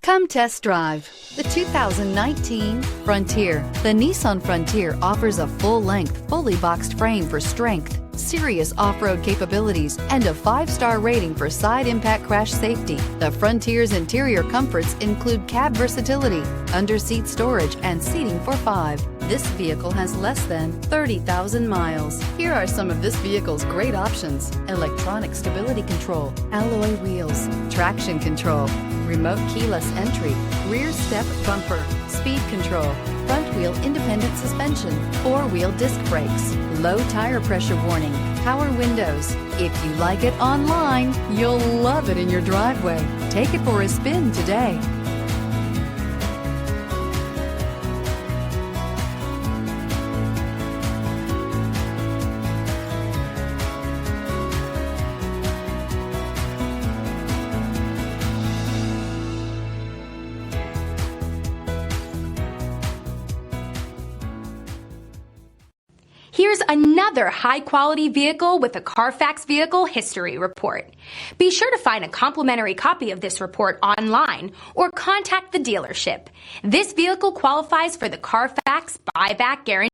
Come test drive the 2019 Frontier. The Nissan Frontier offers a full-length, fully boxed frame for strength, serious off-road capabilities, and a 5-star rating for side impact crash safety. The Frontier's interior comforts include cab versatility, under-seat storage, and seating for 5. This vehicle has less than 30,000 miles. Here are some of this vehicle's great options: electronic stability control, alloy wheels, traction control, remote keyless entry, rear step bumper, speed control, front wheel independent suspension, 4-wheel disc brakes, low tire pressure warning, power windows. If you like it online, you'll love it in your driveway. Take it for a spin today. Here's another high-quality vehicle with a Carfax Vehicle History Report. Be sure to find a complimentary copy of this report online or contact the dealership. This vehicle qualifies for the Carfax Buyback Guarantee.